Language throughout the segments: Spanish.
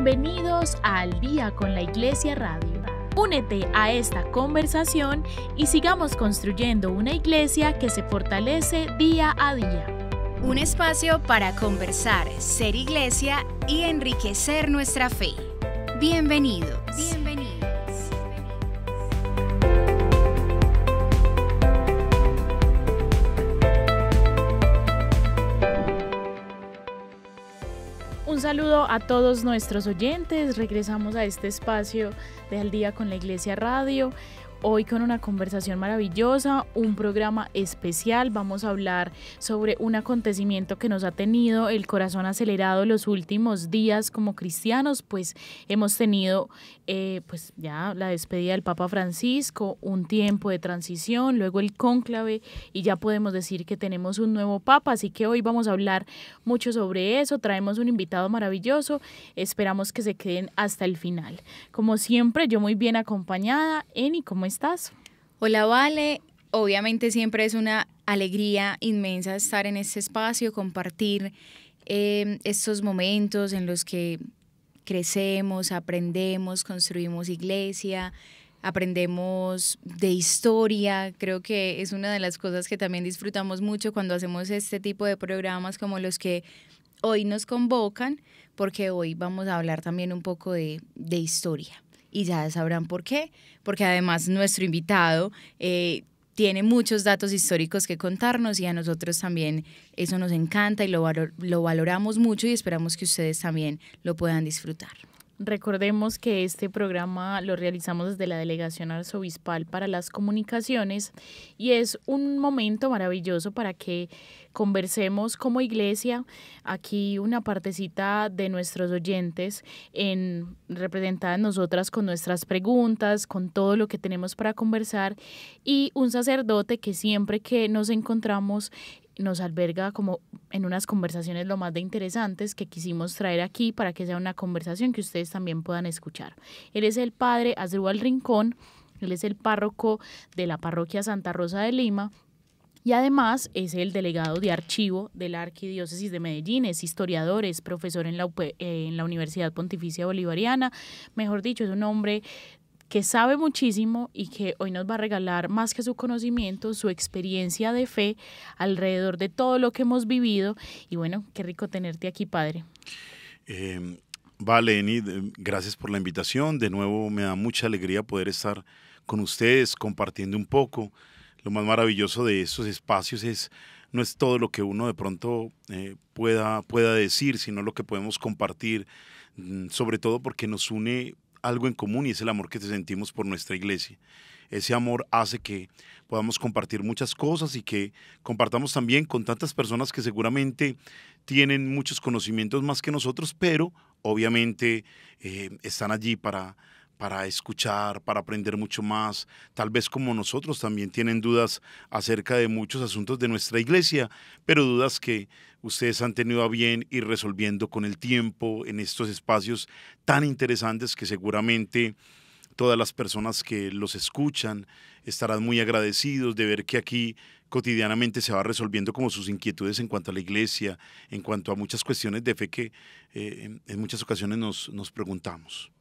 Bienvenidos a Al Día con la Iglesia Radio. Únete a esta conversación y sigamos construyendo una iglesia que se fortalece día a día. Un espacio para conversar, ser iglesia y enriquecer nuestra fe. Bienvenidos. Un saludo a todos nuestros oyentes. Regresamos a este espacio de Al Día con la Iglesia Radio. Hoy con una conversación maravillosa, un programa especial. Vamos a hablar sobre un acontecimiento que nos ha tenido el corazón acelerado los últimos días como cristianos, pues hemos tenido pues ya la despedida del Papa Francisco, un tiempo de transición, luego el cónclave y ya podemos decir que tenemos un nuevo Papa, así que hoy vamos a hablar mucho sobre eso. Traemos un invitado maravilloso, esperamos que se queden hasta el final. Como siempre, yo muy bien acompañada. Eni, ¿cómo estás? Hola, Vale. Obviamente siempre es una alegría inmensa estar en este espacio, compartir estos momentos en los que crecemos, aprendemos, construimos iglesia, aprendemos de historia. Creo que es una de las cosas que también disfrutamos mucho cuando hacemos este tipo de programas como los que hoy nos convocan, porque hoy vamos a hablar también un poco de historia. Y ya sabrán por qué, porque además nuestro invitado tiene muchos datos históricos que contarnos y a nosotros también eso nos encanta y lo valoramos mucho y esperamos que ustedes también lo puedan disfrutar. Recordemos que este programa lo realizamos desde la Delegación Arzobispal para las Comunicaciones y es un momento maravilloso para que conversemos como iglesia. Aquí una partecita de nuestros oyentes representada en nosotras con nuestras preguntas, con todo lo que tenemos para conversar, y un sacerdote que siempre que nos encontramos nos alberga como en unas conversaciones lo más de interesantes que quisimos traer aquí para que sea una conversación que ustedes también puedan escuchar. Él es el padre Asdrúbal Rincón, él es el párroco de la parroquia Santa Rosa de Lima y además es el delegado de archivo de la Arquidiócesis de Medellín, es historiador, es profesor en la Universidad Pontificia Bolivariana. Mejor dicho, es un hombre que sabe muchísimo y que hoy nos va a regalar más que su conocimiento, su experiencia de fe alrededor de todo lo que hemos vivido. Y bueno, qué rico tenerte aquí, padre. Vale, Eni, gracias por la invitación. De nuevo me da mucha alegría poder estar con ustedes compartiendo un poco. Lo más maravilloso de estos espacios no es todo lo que uno de pronto pueda decir, sino lo que podemos compartir, sobre todo porque nos une algo en común y es el amor que sentimos por nuestra iglesia. Ese amor hace que podamos compartir muchas cosas y que compartamos también con tantas personas que seguramente tienen muchos conocimientos más que nosotros, pero obviamente están allí para escuchar, para aprender mucho más. Tal vez como nosotros también tienen dudas acerca de muchos asuntos de nuestra iglesia, pero dudas que ustedes han tenido a bien ir resolviendo con el tiempo en estos espacios tan interesantes que seguramente todas las personas que los escuchan estarán muy agradecidos de ver que aquí cotidianamente se va resolviendo como sus inquietudes en cuanto a la iglesia, en cuanto a muchas cuestiones de fe que en muchas ocasiones nos preguntamos.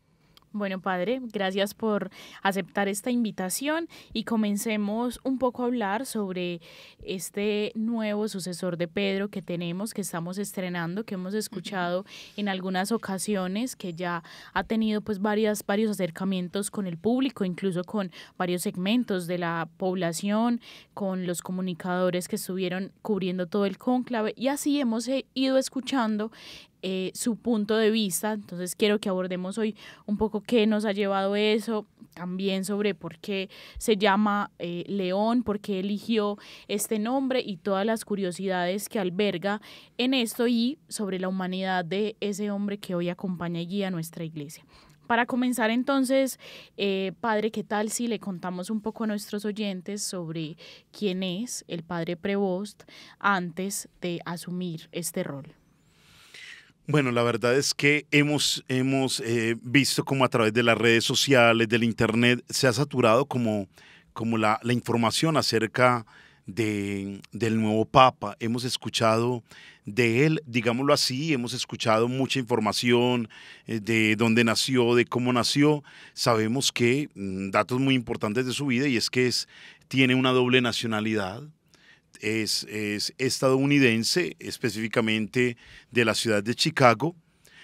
Bueno, padre, gracias por aceptar esta invitación y comencemos un poco a hablar sobre este nuevo sucesor de Pedro que tenemos, que estamos estrenando, que hemos escuchado en algunas ocasiones, que ya ha tenido pues varios acercamientos con el público, incluso con varios segmentos de la población, con los comunicadores que estuvieron cubriendo todo el cónclave y así hemos ido escuchando su punto de vista. Entonces quiero que abordemos hoy un poco qué nos ha llevado eso, también sobre por qué se llama León, por qué eligió este nombre y todas las curiosidades que alberga en esto y sobre la humanidad de ese hombre que hoy acompaña y guía a nuestra iglesia. Para comenzar entonces, padre, ¿qué tal si le contamos un poco a nuestros oyentes sobre quién es el padre Prevost antes de asumir este rol? Bueno, la verdad es que hemos visto como a través de las redes sociales, del internet, se ha saturado como la información acerca del nuevo Papa, hemos escuchado de él, digámoslo así, hemos escuchado mucha información de dónde nació, de cómo nació. Sabemos que datos muy importantes de su vida, y es que tiene una doble nacionalidad. Es estadounidense, específicamente de la ciudad de Chicago.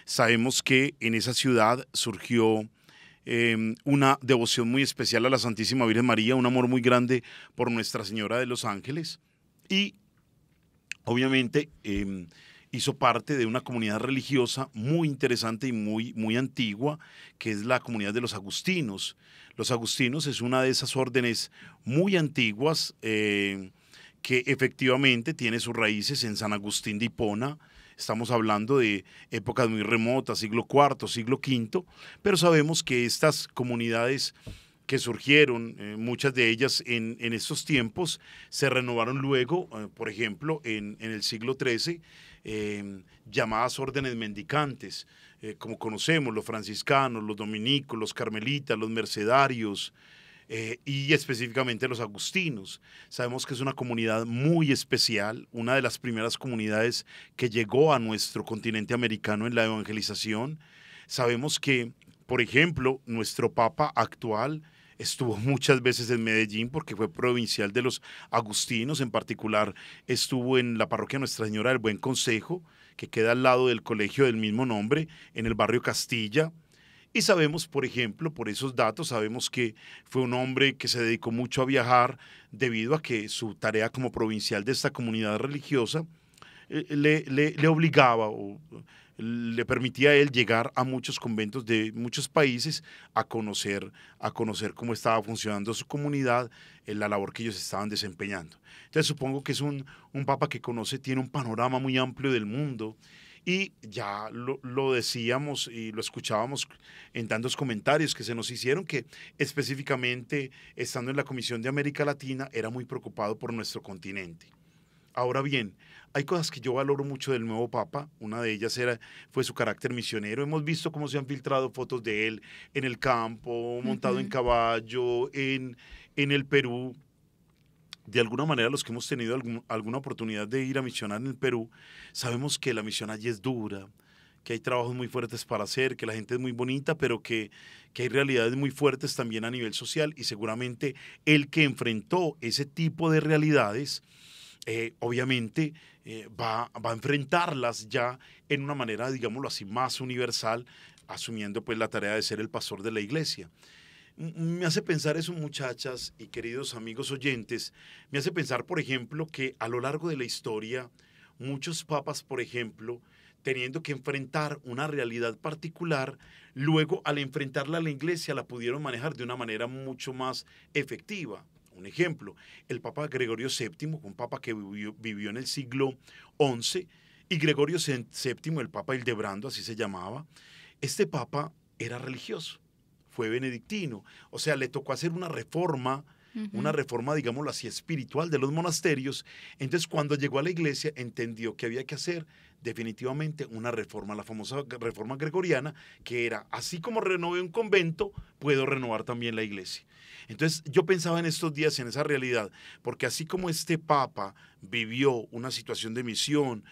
Sabemos que en esa ciudad surgió una devoción muy especial a la Santísima Virgen María, un amor muy grande por Nuestra Señora de los Ángeles, y obviamente hizo parte de una comunidad religiosa muy interesante y muy antigua, que es la comunidad de los agustinos. Los agustinos es una de esas órdenes muy antiguas que efectivamente tiene sus raíces en San Agustín de Hipona. Estamos hablando de épocas muy remotas, siglo IV, siglo V, pero sabemos que estas comunidades que surgieron, muchas de ellas en estos tiempos, se renovaron luego, por ejemplo, en el siglo XIII, llamadas órdenes mendicantes, como conocemos, los franciscanos, los dominicos, los carmelitas, los mercedarios, y específicamente los agustinos. Sabemos que es una comunidad muy especial, una de las primeras comunidades que llegó a nuestro continente americano en la evangelización. Sabemos que, por ejemplo, nuestro Papa actual estuvo muchas veces en Medellín porque fue provincial de los agustinos, en particular estuvo en la parroquia Nuestra Señora del Buen Consejo, que queda al lado del colegio del mismo nombre, en el barrio Castilla. Y sabemos, por ejemplo, por esos datos, sabemos que fue un hombre que se dedicó mucho a viajar debido a que su tarea como provincial de esta comunidad religiosa le obligaba o le permitía a él llegar a muchos conventos de muchos países a conocer cómo estaba funcionando su comunidad, la labor que ellos estaban desempeñando. Entonces supongo que es un papa que tiene un panorama muy amplio del mundo. Y ya lo decíamos y lo escuchábamos en tantos comentarios que se nos hicieron, que específicamente estando en la Comisión de América Latina era muy preocupado por nuestro continente. Ahora bien, hay cosas que yo valoro mucho del nuevo Papa. Una de ellas fue su carácter misionero. Hemos visto cómo se han filtrado fotos de él en el campo, montado en caballo, en el Perú. De alguna manera, los que hemos tenido alguna oportunidad de ir a misionar en el Perú, sabemos que la misión allí es dura, que hay trabajos muy fuertes para hacer, que la gente es muy bonita, pero que hay realidades muy fuertes también a nivel social, y seguramente el que enfrentó ese tipo de realidades, obviamente va a enfrentarlas ya en una manera, digámoslo así, más universal, asumiendo pues la tarea de ser el pastor de la iglesia. Me hace pensar eso, muchachas y queridos amigos oyentes, me hace pensar, por ejemplo, que a lo largo de la historia, muchos papas, por ejemplo, teniendo que enfrentar una realidad particular, luego al enfrentarla a la iglesia la pudieron manejar de una manera mucho más efectiva. Un ejemplo, el Papa Gregorio VII, un papa que vivió en el siglo XI, y Gregorio VII, el Papa Hildebrando, así se llamaba, este papa era religioso. Fue benedictino, o sea, le tocó hacer una reforma, digámoslo así, espiritual de los monasterios. Entonces, cuando llegó a la iglesia, entendió que había que hacer definitivamente una reforma, la famosa reforma gregoriana, que era, así como renové un convento, puedo renovar también la iglesia. Entonces, yo pensaba en estos días en esa realidad, porque así como este papa vivió una situación de misión,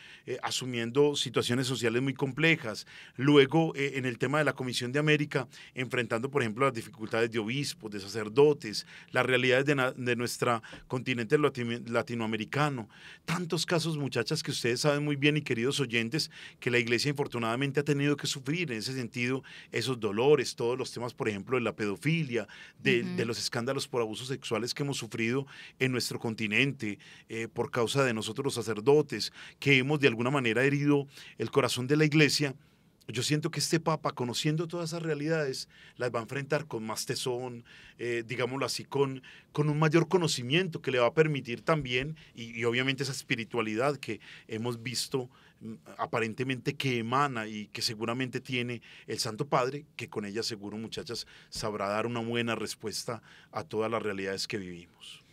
asumiendo situaciones sociales muy complejas, luego en el tema de la Comisión de América, enfrentando, por ejemplo, las dificultades de obispos, de sacerdotes, las realidades de nuestro continente latinoamericano, tantos casos, muchachas, que ustedes saben muy bien, y queridos oyentes, que la iglesia infortunadamente ha tenido que sufrir en ese sentido, esos dolores, todos los temas, por ejemplo, de la pedofilia, de los escándalos por abusos sexuales que hemos sufrido en nuestro continente, por causa de nosotros los sacerdotes, que hemos de alguna manera herido el corazón de la iglesia. Yo siento que este papa, conociendo todas esas realidades, las va a enfrentar con más tesón, digámoslo así, con un mayor conocimiento que le va a permitir también, y obviamente esa espiritualidad que hemos visto aparentemente que emana y que seguramente tiene el Santo Padre, que con ella seguro, muchachas, sabrá dar una buena respuesta a todas las realidades que vivimos.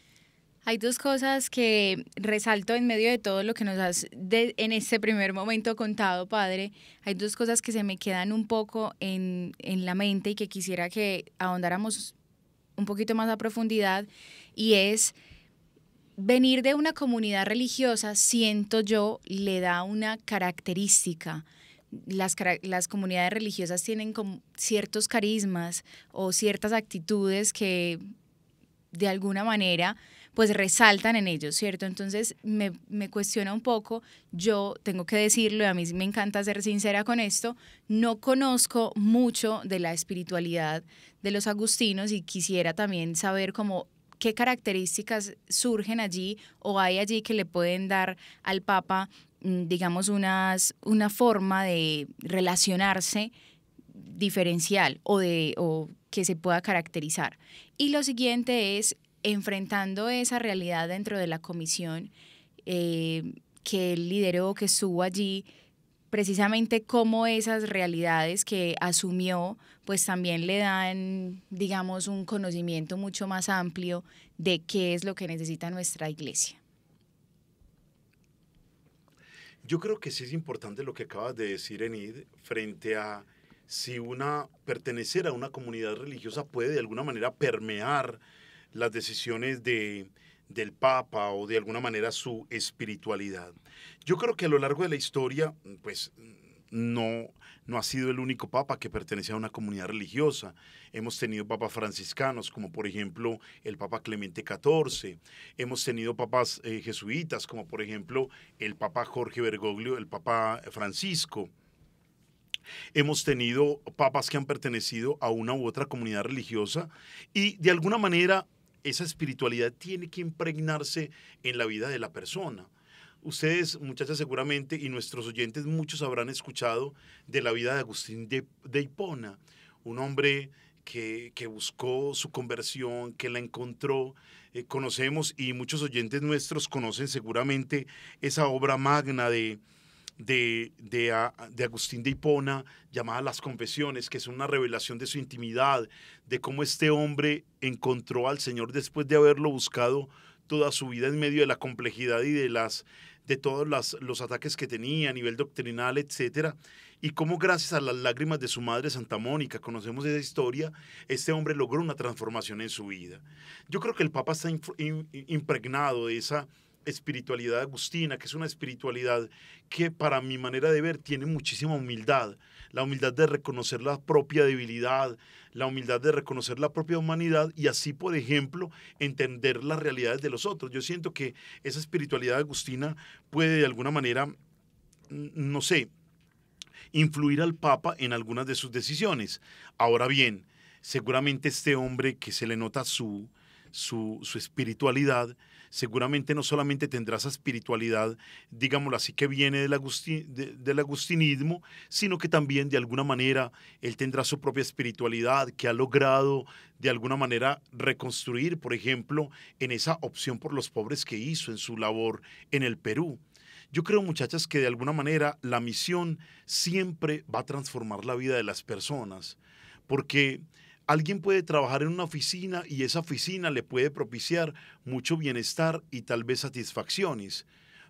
Hay dos cosas que resalto en medio de todo lo que nos has en este primer momento contado, Padre. Hay dos cosas que se me quedan un poco en la mente y que quisiera que ahondáramos un poquito más a profundidad, y es venir de una comunidad religiosa, siento yo, le da una característica. Las comunidades religiosas tienen como ciertos carismas o ciertas actitudes que de alguna manera pues resaltan en ellos, ¿cierto? Entonces me cuestiona un poco, yo tengo que decirlo, y a mí me encanta ser sincera con esto, no conozco mucho de la espiritualidad de los agustinos y quisiera también saber cómo qué características surgen allí o hay allí que le pueden dar al Papa, digamos, una forma de relacionarse diferencial o que se pueda caracterizar. Y lo siguiente es, enfrentando esa realidad dentro de la comisión que él lideró, que estuvo allí, precisamente cómo esas realidades que asumió, pues también le dan, digamos, un conocimiento mucho más amplio de qué es lo que necesita nuestra iglesia. Yo creo que sí es importante lo que acabas de decir, Enid, frente a si pertenecer a una comunidad religiosa puede de alguna manera permear las decisiones del Papa o de alguna manera su espiritualidad. Yo creo que a lo largo de la historia, pues no ha sido el único Papa que pertenece a una comunidad religiosa. Hemos tenido papas franciscanos, como por ejemplo el Papa Clemente XIV. Hemos tenido papas jesuitas, como por ejemplo el Papa Jorge Bergoglio, el Papa Francisco. Hemos tenido papas que han pertenecido a una u otra comunidad religiosa y de alguna manera esa espiritualidad tiene que impregnarse en la vida de la persona. Ustedes, muchachas, seguramente, y nuestros oyentes, muchos habrán escuchado de la vida de Agustín de Hipona, un hombre que buscó su conversión, que la encontró. Conocemos, y muchos oyentes nuestros conocen seguramente esa obra magna de Agustín de Hipona, llamada Las Confesiones, que es una revelación de su intimidad, de cómo este hombre encontró al Señor después de haberlo buscado toda su vida en medio de la complejidad y de todos los ataques que tenía a nivel doctrinal, etcétera, y cómo gracias a las lágrimas de su madre Santa Mónica, conocemos esa historia, este hombre logró una transformación en su vida. Yo creo que el Papa está impregnado de esa espiritualidad agustina, que es una espiritualidad que para mi manera de ver tiene muchísima humildad, la humildad de reconocer la propia debilidad, la humildad de reconocer la propia humanidad y así, por ejemplo, entender las realidades de los otros. Yo siento que esa espiritualidad agustina puede de alguna manera, no sé, influir al Papa en algunas de sus decisiones. Ahora bien, seguramente este hombre que se le nota su espiritualidad, seguramente no solamente tendrá esa espiritualidad, digámoslo así, que viene del agustinismo, sino que también de alguna manera él tendrá su propia espiritualidad que ha logrado de alguna manera reconstruir, por ejemplo, en esa opción por los pobres que hizo en su labor en el Perú. Yo creo, muchachas, que de alguna manera la misión siempre va a transformar la vida de las personas, porque alguien puede trabajar en una oficina y esa oficina le puede propiciar mucho bienestar y tal vez satisfacciones.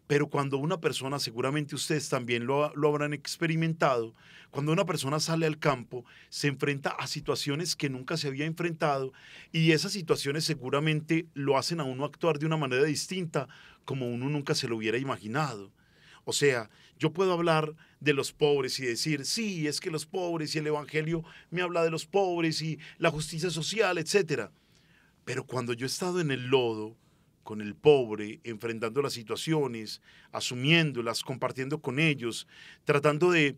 Pero cuando una persona, seguramente ustedes también lo habrán experimentado, cuando una persona sale al campo, se enfrenta a situaciones que nunca se había enfrentado y esas situaciones seguramente lo hacen a uno actuar de una manera distinta como uno nunca se lo hubiera imaginado. O sea, yo puedo hablar de los pobres y decir, sí, es que los pobres y el evangelio me habla de los pobres y la justicia social, etcétera. Pero cuando yo he estado en el lodo, con el pobre, enfrentando las situaciones, asumiéndolas, compartiendo con ellos, tratando de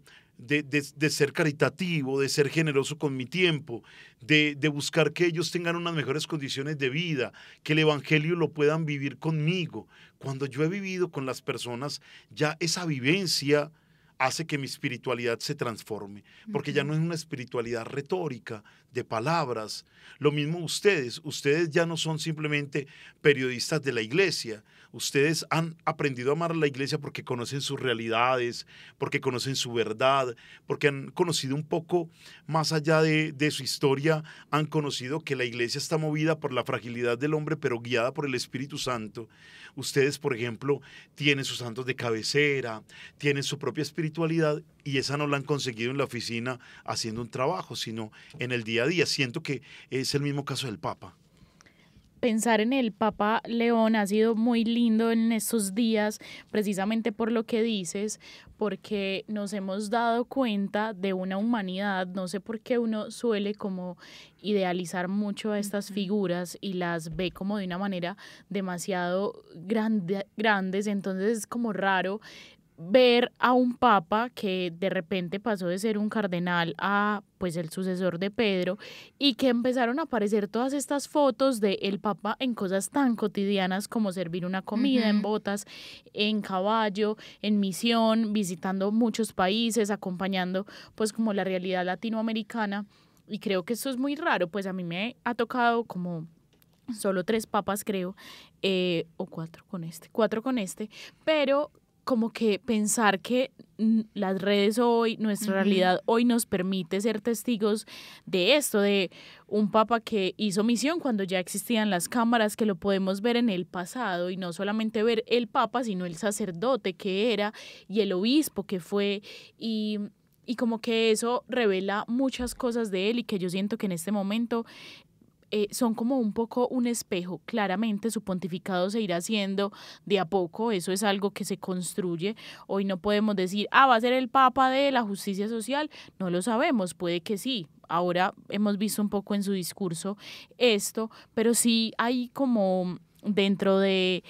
ser caritativo, de ser generoso con mi tiempo, de buscar que ellos tengan unas mejores condiciones de vida, que el evangelio lo puedan vivir conmigo. Cuando yo he vivido con las personas, ya esa vivencia hace que mi espiritualidad se transforme, porque ya no es una espiritualidad retórica, de palabras. Lo mismo ustedes ya no son simplemente periodistas de la iglesia, ustedes han aprendido a amar a la iglesia porque conocen sus realidades, porque conocen su verdad, porque han conocido un poco más allá de su historia, han conocido que la iglesia está movida por la fragilidad del hombre, pero guiada por el Espíritu Santo. Ustedes, por ejemplo, tienen sus santos de cabecera, tienen su propia espiritualidad y esa no la han conseguido en la oficina haciendo un trabajo, sino en el día a día. Siento que es el mismo caso del Papa. pensar en el Papa León ha sido muy lindo en estos días, precisamente por lo que dices, porque nos hemos dado cuenta de una humanidad, no sé por qué uno suele como idealizar mucho a estas figuras y las ve como de una manera demasiado grandes, entonces es como raro ver a un papa que de repente pasó de ser un cardenal a pues el sucesor de Pedro y que empezaron a aparecer todas estas fotos de el papa en cosas tan cotidianas como servir una comida en botas, en caballo, en misión, visitando muchos países, acompañando pues como la realidad latinoamericana y creo que esto es muy raro, pues a mí me ha tocado como solo 3 papas creo, o 4 con este, pero como que pensar que las redes hoy, nuestra realidad hoy nos permite ser testigos de esto, de un papa que hizo misión cuando ya existían las cámaras, que lo podemos ver en el pasado y no solamente ver el papa, sino el sacerdote que era y el obispo que fue y como que eso revela muchas cosas de él y que yo siento que en este momento son como un poco un espejo. Claramente su pontificado se irá haciendo de a poco, eso es algo que se construye. Hoy no podemos decir, va a ser el Papa de la justicia social, no lo sabemos, puede que sí. Ahora hemos visto un poco en su discurso esto, pero sí hay como dentro de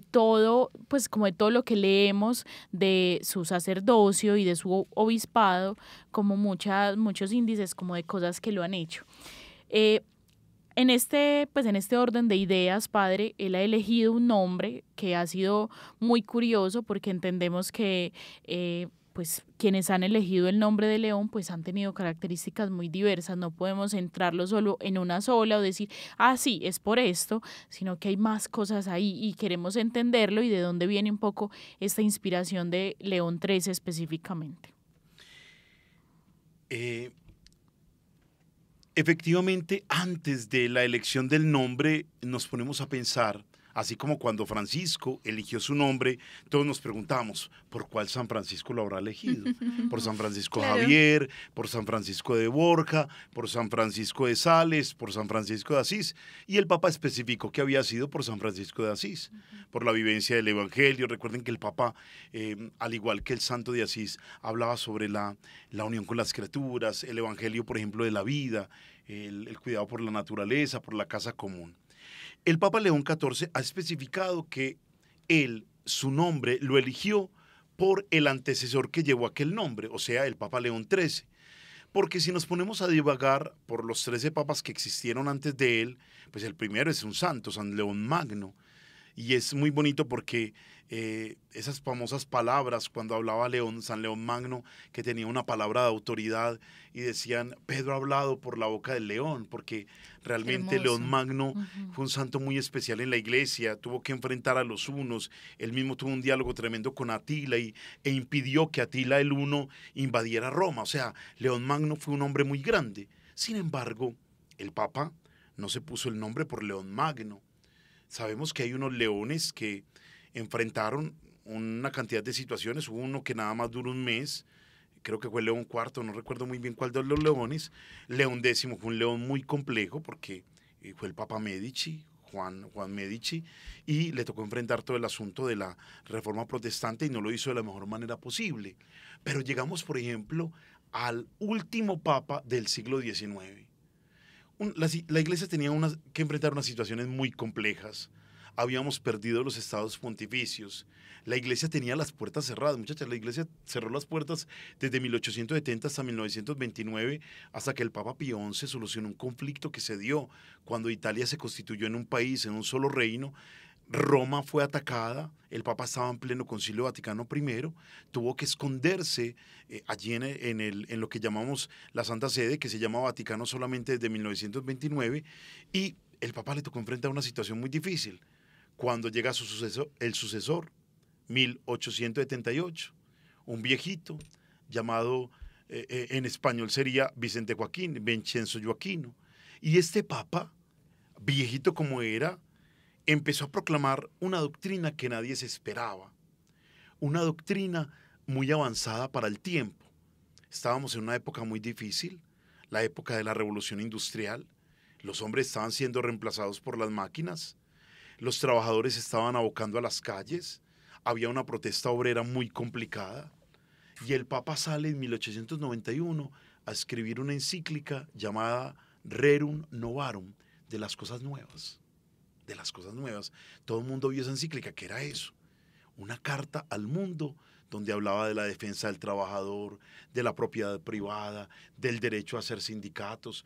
todo, pues como de todo lo que leemos de su sacerdocio y de su obispado, como muchos índices como de cosas que lo han hecho. Pues en este orden de ideas, padre, él ha elegido un nombre que ha sido muy curioso porque entendemos que pues quienes han elegido el nombre de León pues han tenido características muy diversas, no podemos centrarlo solo en una sola o decir, sí, es por esto, sino que hay más cosas ahí y queremos entenderlo y de dónde viene un poco esta inspiración de León XIII específicamente. Efectivamente, antes de la elección del nombre, nos ponemos a pensar, así como cuando Francisco eligió su nombre, todos nos preguntamos, ¿por cuál San Francisco lo habrá elegido? ¿Por San Francisco Claro. Javier? ¿Por San Francisco de Borja? ¿Por San Francisco de Sales? ¿Por San Francisco de Asís? Y el Papa especificó que había sido por San Francisco de Asís, por la vivencia del Evangelio. Recuerden que el Papa, al igual que el Santo de Asís, hablaba sobre la unión con las criaturas, el Evangelio, por ejemplo, de la vida, el cuidado por la naturaleza, por la casa común. El Papa León XIV ha especificado que él, su nombre, lo eligió por el antecesor que llevó aquel nombre, o sea, el Papa León XIII. Porque si nos ponemos a divagar por los 13 papas que existieron antes de él, pues el primero es un santo, San León Magno. Y es muy bonito porque esas famosas palabras, cuando hablaba San León Magno, que tenía una palabra de autoridad y decían, Pedro ha hablado por la boca del león, porque realmente León Magno fue un santo muy especial en la iglesia, tuvo que enfrentar a los hunos, él mismo tuvo un diálogo tremendo con Atila e impidió que Atila el Huno invadiera Roma. O sea, León Magno fue un hombre muy grande. Sin embargo, el Papa no se puso el nombre por León Magno. Sabemos que hay unos leones que enfrentaron una cantidad de situaciones. Hubo uno que nada más duró un mes, creo que fue León IV, no recuerdo muy bien cuál de los leones. León X fue un león muy complejo porque fue el Papa Medici, Juan Medici, y le tocó enfrentar todo el asunto de la reforma protestante y no lo hizo de la mejor manera posible. Pero llegamos, por ejemplo, al último Papa del siglo XIX. La iglesia tenía que enfrentar unas situaciones muy complejas. Habíamos perdido los estados pontificios. La iglesia tenía las puertas cerradas. Muchachos, la iglesia cerró las puertas desde 1870 hasta 1929, hasta que el Papa Pío XI solucionó un conflicto que se dio cuando Italia se constituyó en un país, en un solo reino. Roma fue atacada, el Papa estaba en pleno Concilio Vaticano I, tuvo que esconderse allí en lo que llamamos la Santa Sede, que se llama Vaticano solamente desde 1929, y el Papa le tocó enfrentar una situación muy difícil. Cuando llega el sucesor, 1878, un viejito llamado, en español sería Vicente Joaquín, Vincenzo Joaquino, y este Papa, viejito como era, empezó a proclamar una doctrina que nadie se esperaba, una doctrina muy avanzada para el tiempo. Estábamos en una época muy difícil, la época de la Revolución Industrial, Los hombres estaban siendo reemplazados por las máquinas, los trabajadores estaban abocando a las calles, había una protesta obrera muy complicada y el Papa sale en 1891 a escribir una encíclica llamada Rerum Novarum, de las cosas nuevas, de las cosas nuevas. Todo el mundo vio esa encíclica, ¿qué era eso? Una carta al mundo donde hablaba de la defensa del trabajador, de la propiedad privada, del derecho a hacer sindicatos,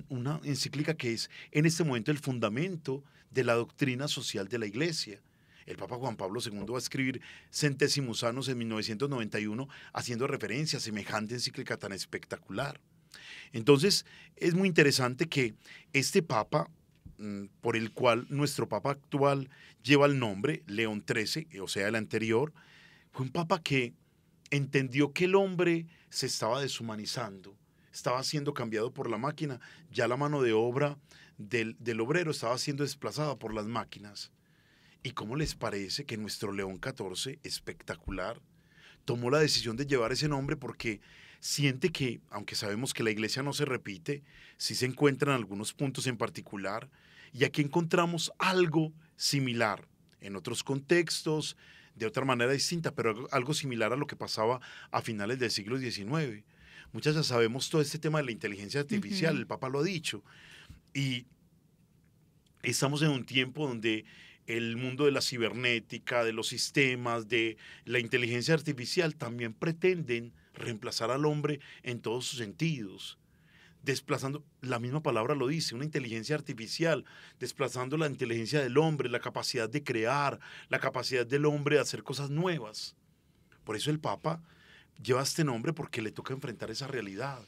una encíclica que es en este momento el fundamento de la doctrina social de la Iglesia. El Papa Juan Pablo II va a escribir Centésimos Annos en 1991 haciendo referencia a semejante encíclica tan espectacular. Entonces es muy interesante que este Papa, por el cual nuestro Papa actual lleva el nombre, León XIII, o sea el anterior, fue un Papa que entendió que el hombre se estaba deshumanizando, estaba siendo cambiado por la máquina, ya la mano de obra del obrero estaba siendo desplazada por las máquinas. ¿Y cómo les parece que nuestro León XIV, espectacular, tomó la decisión de llevar ese nombre porque siente que, aunque sabemos que la iglesia no se repite, sí se encuentran algunos puntos en particular, y aquí encontramos algo similar en otros contextos, de otra manera distinta, pero algo similar a lo que pasaba a finales del siglo XIX. Muchas ya sabemos todo este tema de la inteligencia artificial, el Papa lo ha dicho, y estamos en un tiempo donde el mundo de la cibernética, de los sistemas, de la inteligencia artificial también pretenden reemplazar al hombre en todos sus sentidos, desplazando, la misma palabra lo dice, una inteligencia artificial, desplazando la inteligencia del hombre, la capacidad de crear, la capacidad del hombre de hacer cosas nuevas. Por eso el Papa lleva este nombre, porque le toca enfrentar esa realidad,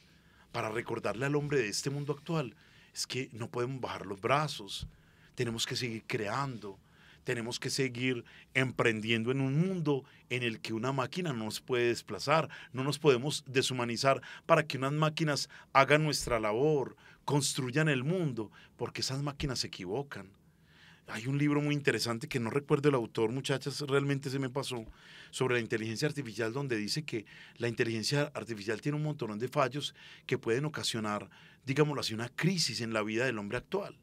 para recordarle al hombre de este mundo actual, es que no podemos bajar los brazos, tenemos que seguir creando, tenemos que seguir emprendiendo en un mundo en el que una máquina no nos puede desplazar, no nos podemos deshumanizar para que unas máquinas hagan nuestra labor, construyan el mundo, porque esas máquinas se equivocan. Hay un libro muy interesante que no recuerdo el autor, muchachas, realmente se me pasó, sobre la inteligencia artificial, donde dice que la inteligencia artificial tiene un montón de fallos que pueden ocasionar, digámoslo así, una crisis en la vida del hombre actual.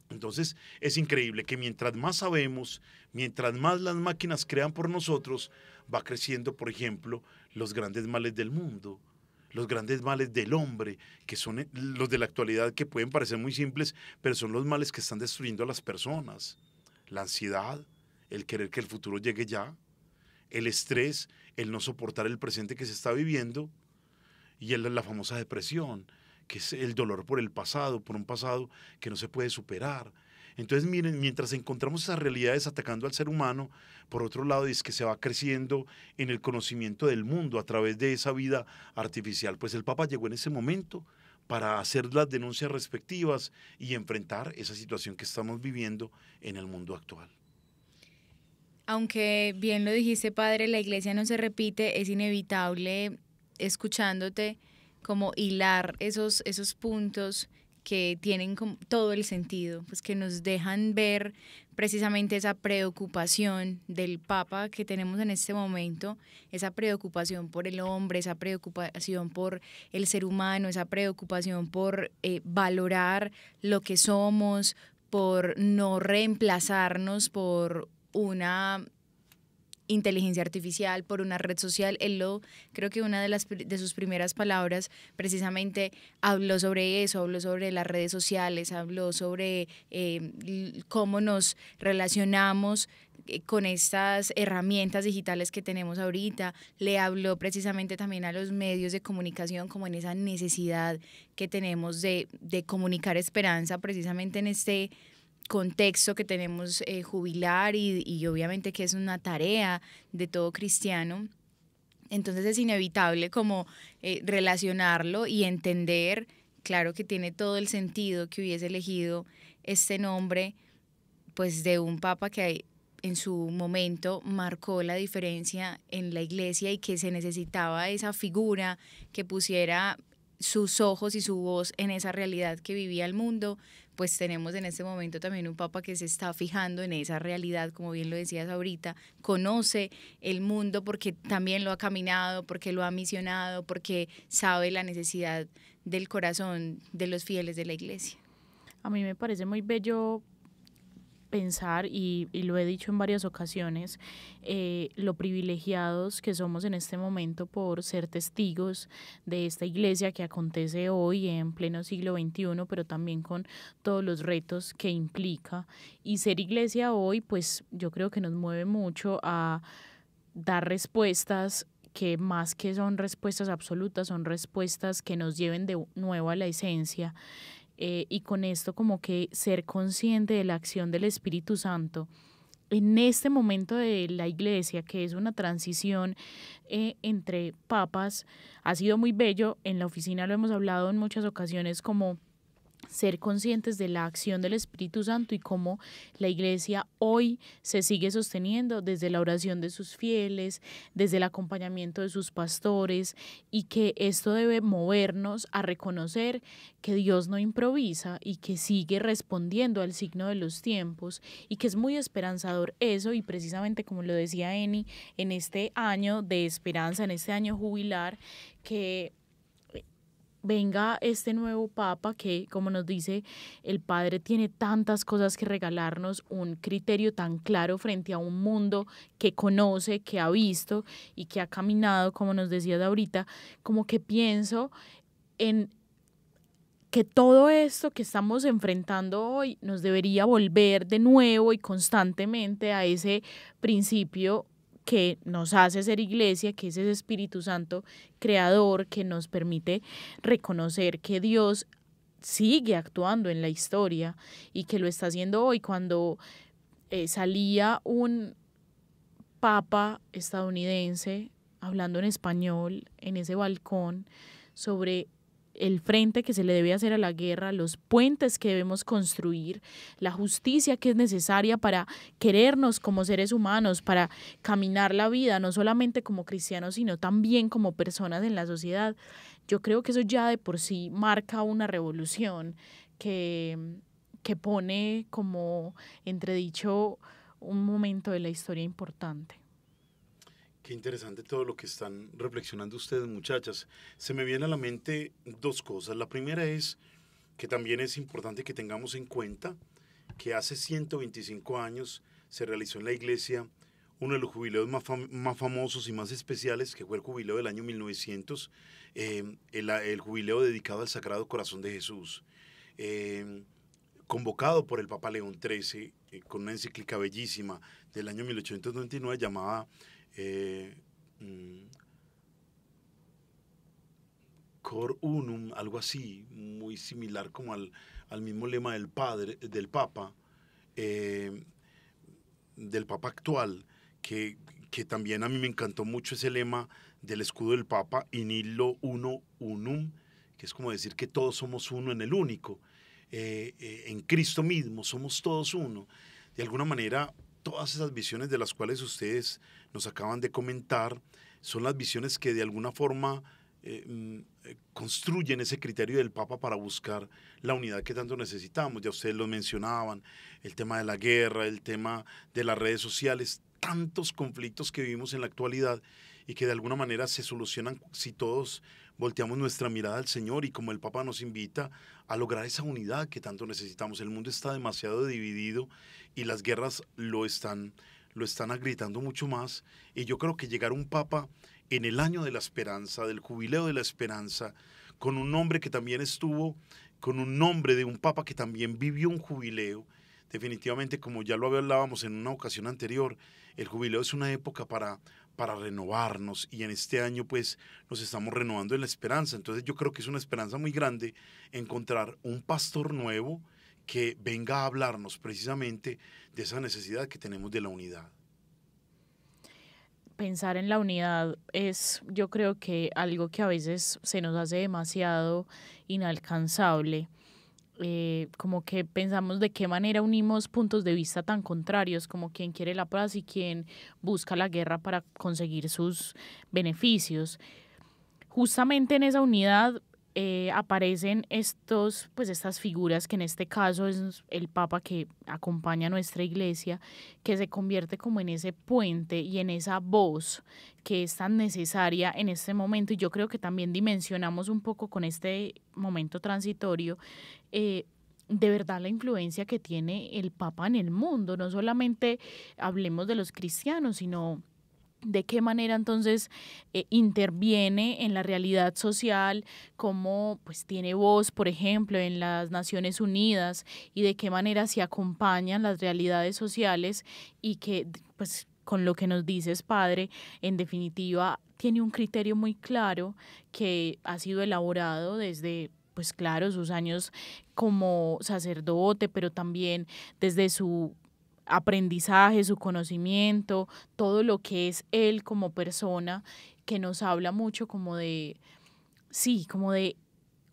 Entonces es increíble que mientras más sabemos, mientras más las máquinas crean por nosotros, va creciendo, por ejemplo, los grandes males del mundo, los grandes males del hombre, que son los de la actualidad, que pueden parecer muy simples, pero son los males que están destruyendo a las personas. La ansiedad, el querer que el futuro llegue ya, el estrés, el no soportar el presente que se está viviendo, y la famosa depresión, que es el dolor por el pasado, por un pasado que no se puede superar. Entonces, miren, mientras encontramos esas realidades atacando al ser humano, por otro lado es que se va creciendo en el conocimiento del mundo a través de esa vida artificial. Pues el Papa llegó en ese momento para hacer las denuncias respectivas y enfrentar esa situación que estamos viviendo en el mundo actual. Aunque bien lo dijiste, padre, la iglesia no se repite, es inevitable, escuchándote, como hilar esos puntos que tienen todo el sentido, pues que nos dejan ver precisamente esa preocupación del Papa que tenemos en este momento, esa preocupación por el hombre, esa preocupación por el ser humano, esa preocupación por valorar lo que somos, por no reemplazarnos por una inteligencia artificial, por una red social. Creo que una de sus primeras palabras precisamente habló sobre eso, habló sobre las redes sociales, habló sobre cómo nos relacionamos con estas herramientas digitales que tenemos ahorita. Le habló precisamente también a los medios de comunicación, como en esa necesidad que tenemos de comunicar esperanza precisamente en este contexto que tenemos jubilar y obviamente que es una tarea de todo cristiano. Entonces es inevitable como relacionarlo y entender, claro que tiene todo el sentido que hubiese elegido este nombre, pues de un papa que en su momento marcó la diferencia en la iglesia y que se necesitaba esa figura que pusiera sus ojos y su voz en esa realidad que vivía el mundo. Pues tenemos en este momento también un papa que se está fijando en esa realidad, como bien lo decías ahorita, conoce el mundo porque también lo ha caminado, porque lo ha misionado, porque sabe la necesidad del corazón de los fieles de la iglesia. A mí me parece muy bello pensar, y lo he dicho en varias ocasiones, lo privilegiados que somos en este momento por ser testigos de esta iglesia que acontece hoy en pleno siglo XXI, pero también con todos los retos que implica. Y ser iglesia hoy, pues yo creo que nos mueve mucho a dar respuestas que más que son respuestas absolutas, son respuestas que nos lleven de nuevo a la esencia, y con esto como que ser consciente de la acción del Espíritu Santo en este momento de la iglesia, que es una transición entre papas. Ha sido muy bello, en la oficina lo hemos hablado en muchas ocasiones, como ser conscientes de la acción del Espíritu Santo y cómo la iglesia hoy se sigue sosteniendo desde la oración de sus fieles, desde el acompañamiento de sus pastores, y que esto debe movernos a reconocer que Dios no improvisa y que sigue respondiendo al signo de los tiempos, y que es muy esperanzador eso. Y precisamente como lo decía Eni, en este año de esperanza, en este año jubilar, que venga este nuevo papa que, como nos dice el padre, tiene tantas cosas que regalarnos, un criterio tan claro frente a un mundo que conoce, que ha visto y que ha caminado, como nos decías ahorita. Como que pienso en que todo esto que estamos enfrentando hoy nos debería volver de nuevo y constantemente a ese principio que nos hace ser iglesia, que es ese Espíritu Santo creador que nos permite reconocer que Dios sigue actuando en la historia y que lo está haciendo hoy. Cuando salía un papa estadounidense hablando en español en ese balcón sobre el frente que se le debe hacer a la guerra, los puentes que debemos construir, la justicia que es necesaria para querernos como seres humanos, para caminar la vida, no solamente como cristianos, sino también como personas en la sociedad. Yo creo que eso ya de por sí marca una revolución que pone como entredicho un momento de la historia importante. Qué interesante todo lo que están reflexionando ustedes, muchachas. Se me viene a la mente dos cosas. La primera es que también es importante que tengamos en cuenta que hace 125 años se realizó en la iglesia uno de los jubileos más famosos y más especiales, que fue el jubileo del año 1900, el jubileo dedicado al Sagrado Corazón de Jesús, convocado por el Papa León XIII, con una encíclica bellísima del año 1899 llamada Cor Unum, algo así, muy similar como al mismo lema del Papa actual, que también a mí me encantó mucho ese lema del escudo del Papa, in illo uno unum, que es como decir que todos somos uno en el único, en Cristo mismo somos todos uno. De alguna manera, todas esas visiones de las cuales ustedes nos acaban de comentar son las visiones que de alguna forma construyen ese criterio del Papa para buscar la unidad que tanto necesitamos. Ya ustedes lo mencionaban, el tema de la guerra, el tema de las redes sociales, tantos conflictos que vivimos en la actualidad y que de alguna manera se solucionan si todos volteamos nuestra mirada al Señor, y como el Papa nos invita a lograr esa unidad que tanto necesitamos. El mundo está demasiado dividido y las guerras lo están agrietando mucho más, y yo creo que llegar a un Papa en el año de la esperanza, del jubileo de la esperanza, con un nombre que también estuvo, con un nombre de un Papa que también vivió un jubileo. Definitivamente, como ya lo hablábamos en una ocasión anterior, el jubileo es una época para renovarnos, y en este año pues nos estamos renovando en la esperanza. Entonces yo creo que es una esperanza muy grande encontrar un pastor nuevo que venga a hablarnos precisamente de esa necesidad que tenemos de la unidad. Pensar en la unidad es, yo creo que algo que a veces se nos hace demasiado inalcanzable. Como que pensamos de qué manera unimos puntos de vista tan contrarios, como quien quiere la paz y quien busca la guerra para conseguir sus beneficios. Justamente en esa unidad aparecen estas figuras, que en este caso es el Papa que acompaña a nuestra iglesia, que se convierte como en ese puente y en esa voz que es tan necesaria en este momento. Y yo creo que también dimensionamos un poco con este momento transitorio de verdad la influencia que tiene el Papa en el mundo. No solamente hablemos de los cristianos, sino de qué manera entonces interviene en la realidad social, cómo pues tiene voz, por ejemplo, en las Naciones Unidas, y de qué manera se acompañan las realidades sociales, y que pues con lo que nos dices, padre, en definitiva tiene un criterio muy claro que ha sido elaborado desde, pues claro, sus años como sacerdote, pero también desde su aprendizaje, su conocimiento, todo lo que es él como persona, que nos habla mucho como de, sí, como de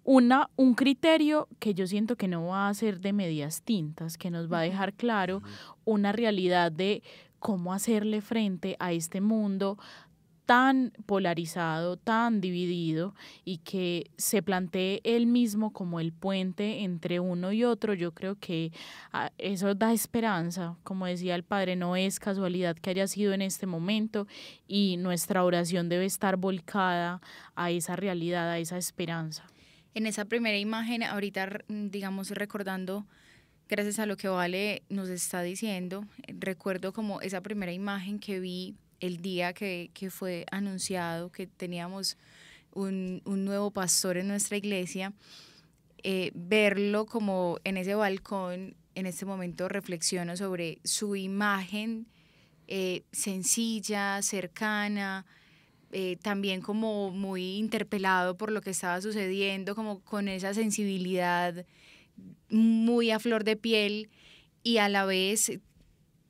un criterio que yo siento que no va a ser de medias tintas, que nos va a dejar claro una realidad de cómo hacerle frente a este mundo tan polarizado, tan dividido, y que se plantee él mismo como el puente entre uno y otro. Yo creo que eso da esperanza. Como decía el padre, no es casualidad que haya sido en este momento, y nuestra oración debe estar volcada a esa realidad, a esa esperanza. En esa primera imagen, ahorita, digamos, recordando, gracias a lo que Vale nos está diciendo, recuerdo como esa primera imagen que vi el día que fue anunciado que teníamos un nuevo pastor en nuestra iglesia, verlo como en ese balcón. En este momento reflexiono sobre su imagen sencilla, cercana, también como muy interpelado por lo que estaba sucediendo, como con esa sensibilidad muy a flor de piel, y a la vez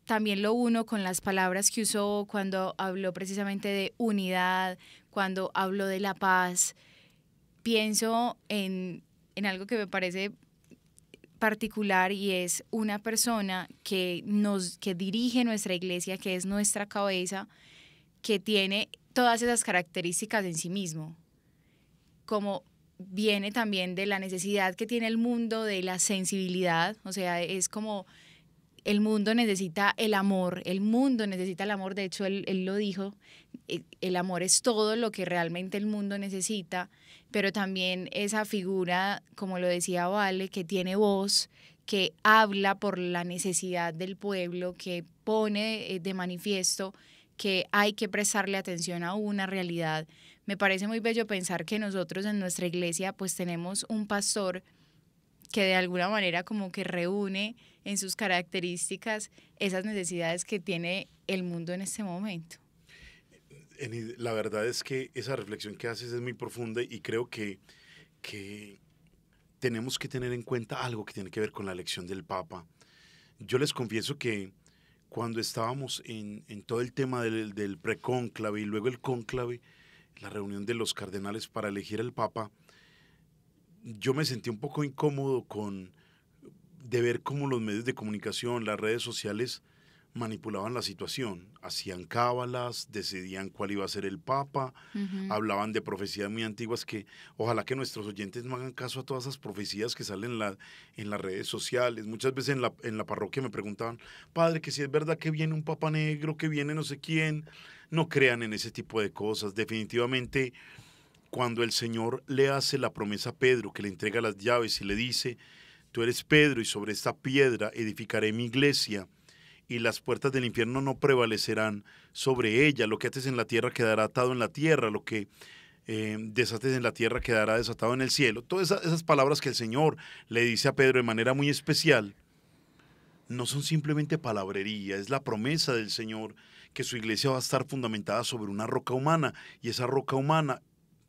también lo uno con las palabras que usó cuando habló precisamente de unidad, cuando habló de la paz. Pienso en algo que me parece particular, y es una persona que dirige nuestra iglesia, que es nuestra cabeza, que tiene todas esas características en sí mismo, como viene también de la necesidad que tiene el mundo de la sensibilidad. O sea, es como el mundo necesita el amor, de hecho él lo dijo, el amor es todo lo que realmente el mundo necesita, pero también esa figura, como lo decía Vale, que tiene voz, que habla por la necesidad del pueblo, que pone de manifiesto que hay que prestarle atención a una realidad. Me parece muy bello pensar que nosotros en nuestra iglesia pues tenemos un pastor que de alguna manera como que reúne en sus características esas necesidades que tiene el mundo en este momento. La verdad es que esa reflexión que haces es muy profunda, y creo que tenemos que tener en cuenta algo que tiene que ver con la elección del Papa. Yo les confieso que cuando estábamos en todo el tema del precónclave y luego el cónclave, la reunión de los cardenales para elegir al Papa, yo me sentí un poco incómodo de ver cómo los medios de comunicación, las redes sociales manipulaban la situación, hacían cábalas, decidían cuál iba a ser el Papa, hablaban de profecías muy antiguas que ojalá que nuestros oyentes no hagan caso a todas esas profecías que salen en las redes sociales. Muchas veces en la parroquia me preguntaban, padre, que si es verdad que viene un Papa negro, que viene no sé quién. No crean en ese tipo de cosas. Definitivamente, cuando el Señor le hace la promesa a Pedro, que le entrega las llaves y le dice, tú eres Pedro y sobre esta piedra edificaré mi iglesia y las puertas del infierno no prevalecerán sobre ella. Lo que ates en la tierra quedará atado en la tierra, lo que desates en la tierra quedará desatado en el cielo. Todas esas palabras que el Señor le dice a Pedro de manera muy especial no son simplemente palabrería, es la promesa del Señor que su iglesia va a estar fundamentada sobre una roca humana, y esa roca humana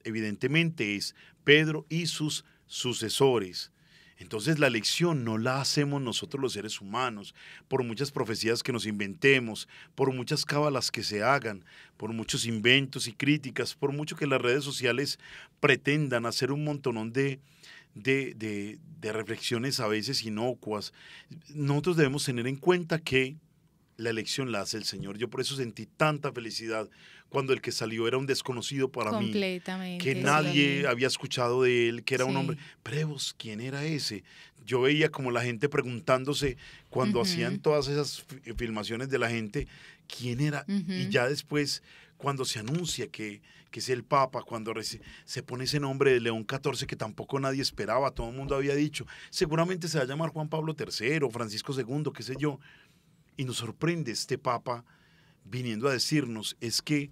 evidentemente es Pedro y sus sucesores. Entonces la elección no la hacemos nosotros los seres humanos, por muchas profecías que nos inventemos, por muchas cábalas que se hagan, por muchos inventos y críticas, por mucho que las redes sociales pretendan hacer un montonón de reflexiones a veces inocuas. Nosotros debemos tener en cuenta que la elección la hace el Señor. Yo por eso sentí tanta felicidad cuando el que salió era un desconocido para mí, que nadie sí. había escuchado de él, que era un Sí. hombre. Prevos, ¿quién era ese? Yo veía como la gente preguntándose cuando hacían todas esas filmaciones de la gente, ¿quién era? Y ya después, cuando se anuncia que es el Papa, cuando se pone ese nombre de León XIV que tampoco nadie esperaba, todo el mundo había dicho, seguramente se va a llamar Juan Pablo III, Francisco II, qué sé yo, y nos sorprende este Papa viniendo a decirnos, es que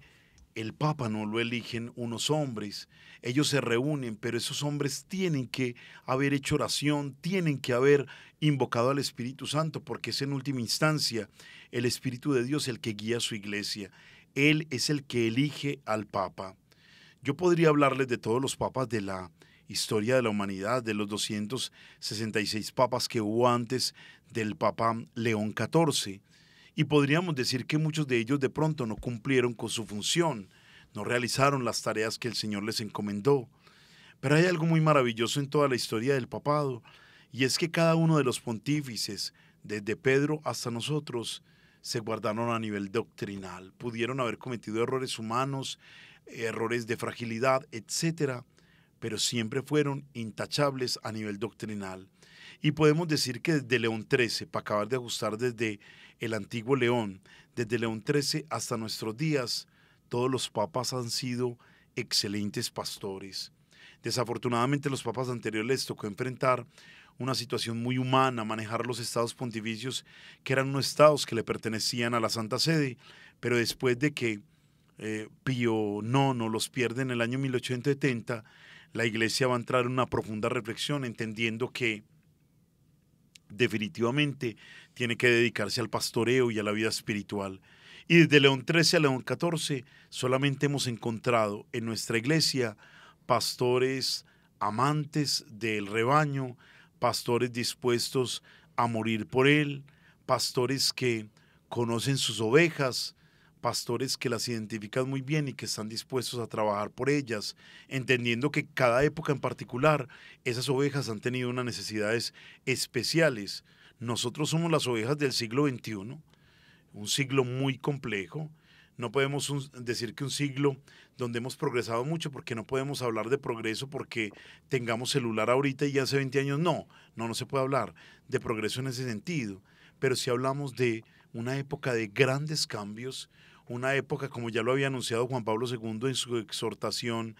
el Papa no lo eligen unos hombres, ellos se reúnen, pero esos hombres tienen que haber hecho oración, tienen que haber invocado al Espíritu Santo, porque es en última instancia el Espíritu de Dios el que guía a su iglesia. Él es el que elige al Papa. Yo podría hablarles de todos los papas de la historia de la humanidad, de los 266 papas que hubo antes del Papa León XIV. Y podríamos decir que muchos de ellos de pronto no cumplieron con su función, no realizaron las tareas que el Señor les encomendó. Pero hay algo muy maravilloso en toda la historia del papado, y es que cada uno de los pontífices, desde Pedro hasta nosotros, se guardaron a nivel doctrinal. Pudieron haber cometido errores humanos, errores de fragilidad, etcétera, pero siempre fueron intachables a nivel doctrinal. Y podemos decir que desde León XIII, para acabar de ajustar desde el antiguo León, desde León XIII hasta nuestros días, todos los papas han sido excelentes pastores. Desafortunadamente, los papas anteriores les tocó enfrentar una situación muy humana, manejar los estados pontificios, que eran unos estados que le pertenecían a la Santa Sede, pero después de que Pío IX los pierde en el año 1870, la Iglesia va a entrar en una profunda reflexión, entendiendo que definitivamente tiene que dedicarse al pastoreo y a la vida espiritual. Y desde León XIII a León XIV solamente hemos encontrado en nuestra iglesia pastores amantes del rebaño, pastores dispuestos a morir por él, pastores que conocen sus ovejas, pastores que las identifican muy bien y que están dispuestos a trabajar por ellas, entendiendo que cada época en particular esas ovejas han tenido unas necesidades especiales. Nosotros somos las ovejas del siglo XXI, un siglo muy complejo. No podemos decir que un siglo donde hemos progresado mucho, porque no podemos hablar de progreso porque tengamos celular ahorita y hace 20 años no se puede hablar de progreso en ese sentido, pero si hablamos de una época de grandes cambios, una época, como ya lo había anunciado Juan Pablo II en su exhortación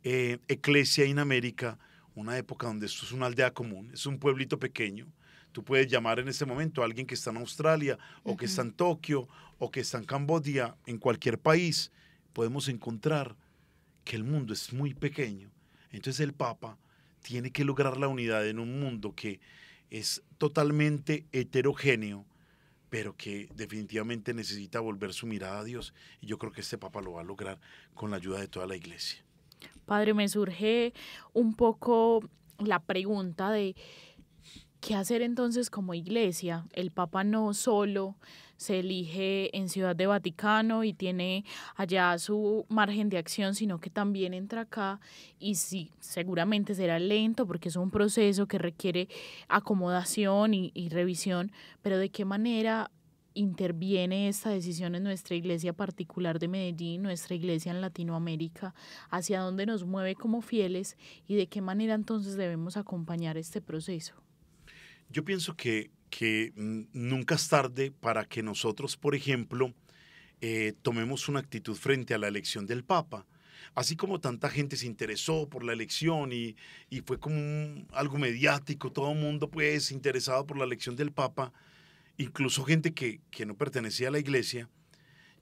Ecclesia in America, una época donde esto es una aldea común, es un pueblito pequeño. Tú puedes llamar en este momento a alguien que está en Australia o que está en Tokio o que está en Camboya, en cualquier país, podemos encontrar que el mundo es muy pequeño. Entonces el Papa tiene que lograr la unidad en un mundo que es totalmente heterogéneo, pero que definitivamente necesita volver su mirada a Dios. Y yo creo que este Papa lo va a lograr con la ayuda de toda la iglesia. Padre, me surge un poco la pregunta de ¿qué hacer entonces como iglesia? El Papa no solo se elige en Ciudad de Vaticano y tiene allá su margen de acción, sino que también entra acá y sí, seguramente será lento porque es un proceso que requiere acomodación y revisión, pero ¿de qué manera interviene esta decisión en nuestra iglesia particular de Medellín, nuestra iglesia en Latinoamérica, hacia dónde nos mueve como fieles y de qué manera entonces debemos acompañar este proceso? Yo pienso que nunca es tarde para que nosotros, por ejemplo, tomemos una actitud frente a la elección del Papa. Así como tanta gente se interesó por la elección y fue como algo mediático, todo el mundo pues interesado por la elección del Papa, incluso gente que no pertenecía a la iglesia,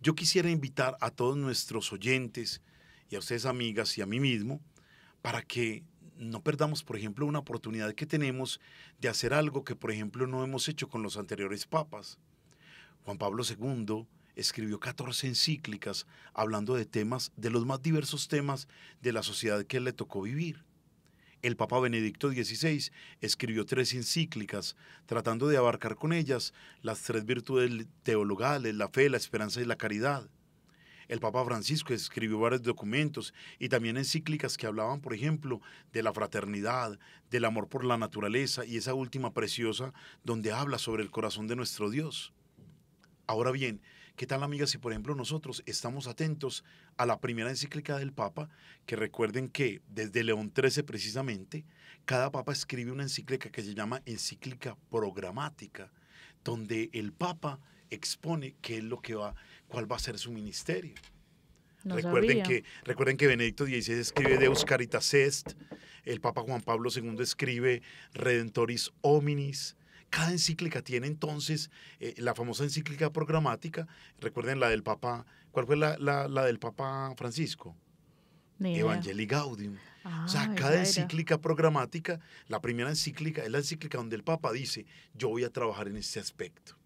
yo quisiera invitar a todos nuestros oyentes y a ustedes amigas y a mí mismo para que no perdamos, por ejemplo, una oportunidad que tenemos de hacer algo que, por ejemplo, no hemos hecho con los anteriores papas. Juan Pablo II escribió 14 encíclicas hablando de temas, de los más diversos temas de la sociedad que él le tocó vivir. El Papa Benedicto XVI escribió 3 encíclicas tratando de abarcar con ellas las 3 virtudes teologales, la fe, la esperanza y la caridad. El Papa Francisco escribió varios documentos y también encíclicas que hablaban, por ejemplo, de la fraternidad, del amor por la naturaleza y esa última preciosa donde habla sobre el corazón de nuestro Dios. Ahora bien, ¿qué tal, amigas, si por ejemplo nosotros estamos atentos a la primera encíclica del Papa? Que recuerden que desde León XIII precisamente, cada Papa escribe una encíclica que se llama encíclica programática, donde el Papa expone qué es lo que cuál va a ser su ministerio. No Recuerden sabía. que Benedicto XVI escribe Deus Caritas Est, el Papa Juan Pablo II escribe Redentoris Hominis. Cada encíclica tiene entonces la famosa encíclica programática. Recuerden la del Papa, ¿cuál fue la del Papa Francisco? Ni idea. Evangelii Gaudium. O sea, Ah, cada esa era. encíclica programática, la primera encíclica es la encíclica donde el Papa dice, yo voy a trabajar en este aspecto.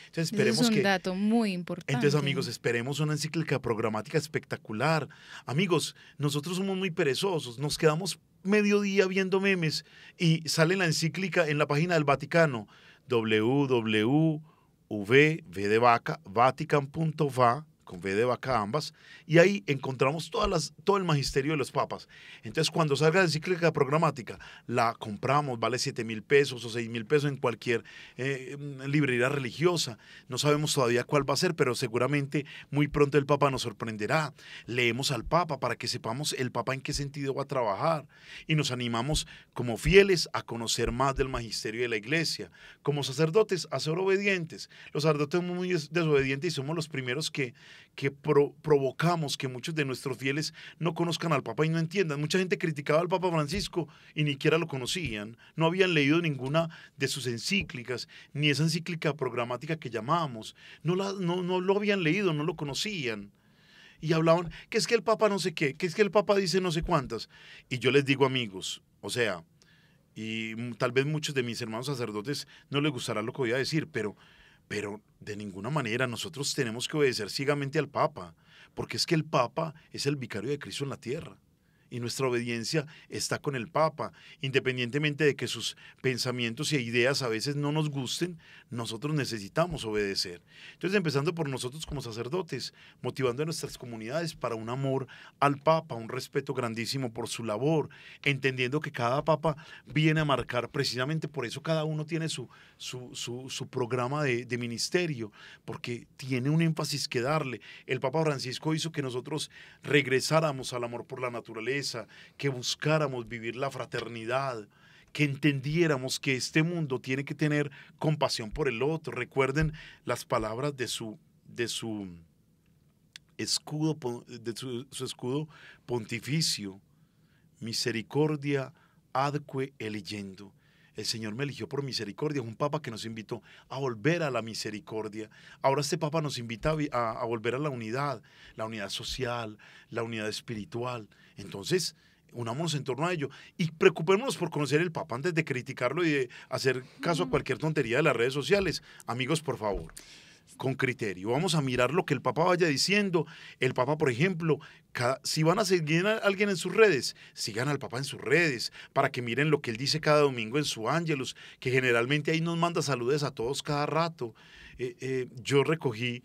Entonces Eso es esperemos un que, dato muy importante. entonces amigos, esperemos una encíclica programática espectacular. Amigos, nosotros somos muy perezosos, nos quedamos mediodía viendo memes y sale la encíclica en la página del Vaticano, www.vatican.va, con V de vaca ambas, y ahí encontramos todo el magisterio de los papas. Entonces, cuando salga la encíclica programática, la compramos, vale 7.000 pesos o 6.000 pesos en cualquier librería religiosa. No sabemos todavía cuál va a ser, pero seguramente muy pronto el Papa nos sorprenderá. Leemos al Papa para que sepamos el Papa en qué sentido va a trabajar y nos animamos como fieles a conocer más del magisterio de la Iglesia. Como sacerdotes, a ser obedientes. Los sacerdotes somos muy desobedientes y somos los primeros que provocamos que muchos de nuestros fieles no conozcan al Papa y no entiendan. Mucha gente criticaba al Papa Francisco y ni siquiera lo conocían, no habían leído ninguna de sus encíclicas, ni esa encíclica programática que llamamos, no lo habían leído, no lo conocían. Y hablaban, que es que el Papa no sé qué, que es que el Papa dice no sé cuántas. Y yo les digo, amigos, o sea, y tal vez muchos de mis hermanos sacerdotes no les gustará lo que voy a decir, pero de ninguna manera nosotros tenemos que obedecer ciegamente al Papa, porque es que el Papa es el vicario de Cristo en la tierra. Y nuestra obediencia está con el Papa, independientemente de que sus pensamientos e ideas a veces no nos gusten, nosotros necesitamos obedecer. Entonces, empezando por nosotros como sacerdotes, motivando a nuestras comunidades para un amor al Papa, un respeto grandísimo por su labor, entendiendo que cada Papa viene a marcar, precisamente por eso cada uno tiene su programa de ministerio, porque tiene un énfasis que darle. El Papa Francisco hizo que nosotros regresáramos al amor por la naturaleza, que buscáramos vivir la fraternidad, que entendiéramos que este mundo tiene que tener compasión por el otro. Recuerden las palabras de su escudo pontificio: misericordia adque eligendo. El Señor me eligió por misericordia. Es un Papa que nos invitó a volver a la misericordia. Ahora este Papa nos invita a volver a la unidad social, la unidad espiritual. Entonces, unámonos en torno a ello y preocupémonos por conocer el Papa antes de criticarlo y de hacer caso a cualquier tontería de las redes sociales. Amigos, por favor, con criterio. Vamos a mirar lo que el Papa vaya diciendo. El Papa, por ejemplo, si van a seguir a alguien en sus redes, sigan al Papa en sus redes, para que miren lo que él dice cada domingo en su Ángelus, que generalmente ahí nos manda saludos a todos cada rato. Yo recogí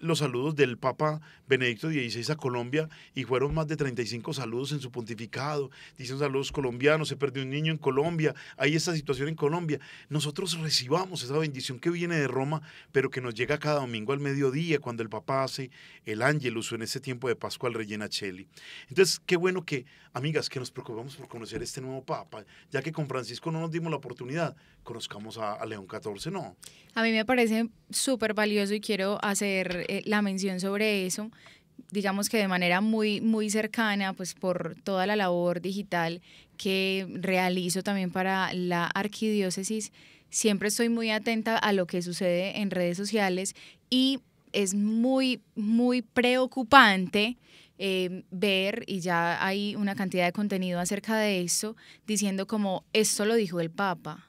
los saludos del Papa Benedicto XVI a Colombia y fueron más de 35 saludos en su pontificado. Dicen saludos colombianos, se perdió un niño en Colombia, hay esta situación en Colombia. Nosotros recibamos esa bendición que viene de Roma, pero que nos llega cada domingo al mediodía, cuando el Papa hace el Ángelus o en ese tiempo de Pascua al Regina Cheli. Entonces, qué bueno que, amigas, que nos preocupemos por conocer este nuevo Papa, ya que con Francisco no nos dimos la oportunidad, conozcamos a León XIV, ¿no? A mí me parece súper valioso y quiero hacer la mención sobre eso, digamos que de manera muy, muy cercana, pues por toda la labor digital que realizo también para la arquidiócesis. Siempre estoy muy atenta a lo que sucede en redes sociales y es muy, muy preocupante ver, y ya hay una cantidad de contenido acerca de esto, diciendo como esto lo dijo el Papa.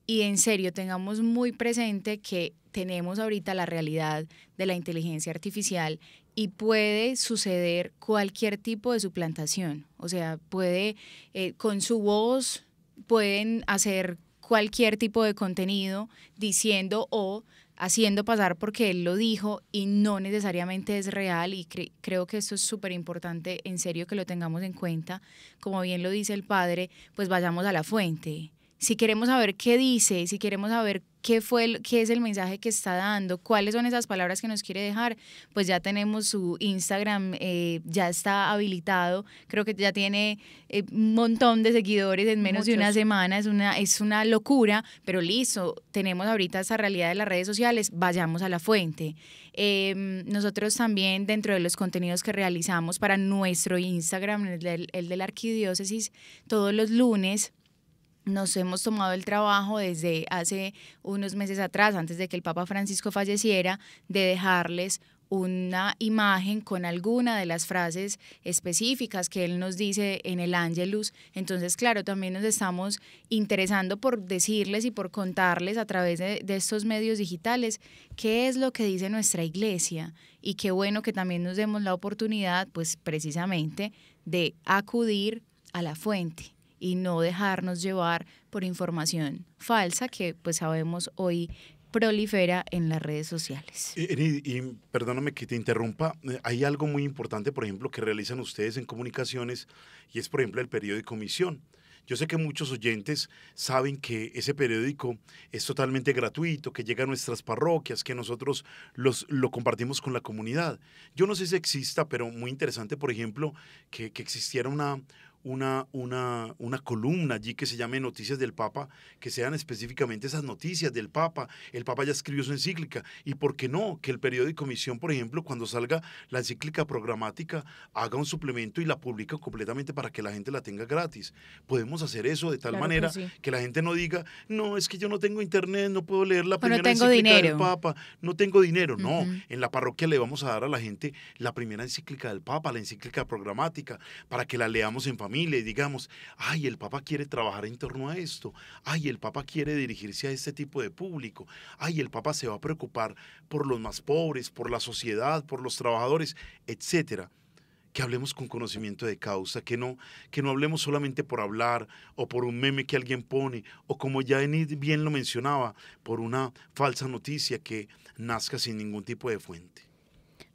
Y en serio, tengamos muy presente que tenemos ahorita la realidad de la inteligencia artificial y puede suceder cualquier tipo de suplantación. O sea, con su voz, pueden hacer cualquier tipo de contenido diciendo o haciendo pasar porque él lo dijo y no necesariamente es real, y creo que esto es súper importante, en serio, que lo tengamos en cuenta. Como bien lo dice el padre, pues vayamos a la fuente. Si queremos saber qué dice, si queremos saber qué es el mensaje que está dando, cuáles son esas palabras que nos quiere dejar, pues ya tenemos su Instagram, ya está habilitado, creo que ya tiene un montón de seguidores en menos de una semana, es una locura, pero listo, tenemos ahorita esta realidad de las redes sociales, vayamos a la fuente. Nosotros también, dentro de los contenidos que realizamos para nuestro Instagram, el de la Arquidiócesis, todos los lunes nos hemos tomado el trabajo desde hace unos meses atrás, antes de que el Papa Francisco falleciera, de dejarles una imagen con alguna de las frases específicas que él nos dice en el Ángelus. Entonces, claro, también nos estamos interesando por decirles y por contarles a través de estos medios digitales qué es lo que dice nuestra iglesia, y qué bueno que también nos demos la oportunidad, pues precisamente, de acudir a la fuente y no dejarnos llevar por información falsa que pues sabemos hoy prolifera en las redes sociales. Y perdóname que te interrumpa, hay algo muy importante, por ejemplo, que realizan ustedes en comunicaciones, y es, por ejemplo, el periódico Misión. Yo sé que muchos oyentes saben que ese periódico es totalmente gratuito, que llega a nuestras parroquias, que nosotros lo compartimos con la comunidad. Yo no sé si exista, pero muy interesante, por ejemplo, que existiera una columna allí que se llame Noticias del Papa, que sean específicamente esas noticias del Papa. El Papa ya escribió su encíclica, y ¿por qué no? Que el periódico Misión, por ejemplo, cuando salga la encíclica programática, haga un suplemento y la publique completamente para que la gente la tenga gratis. Podemos hacer eso de tal manera que la gente no diga, no, es que yo no tengo internet, no puedo leer la primera encíclica del Papa, no tengo dinero. No, en la parroquia le vamos a dar a la gente la primera encíclica del Papa, la encíclica programática, para que la leamos en familia y digamos, ay, el Papa quiere trabajar en torno a esto, ay, el Papa quiere dirigirse a este tipo de público, ay, el Papa se va a preocupar por los más pobres, por la sociedad, por los trabajadores, etcétera. Que hablemos con conocimiento de causa, que no hablemos solamente por hablar, o por un meme que alguien pone, o como ya Enid bien lo mencionaba, por una falsa noticia que nazca sin ningún tipo de fuente.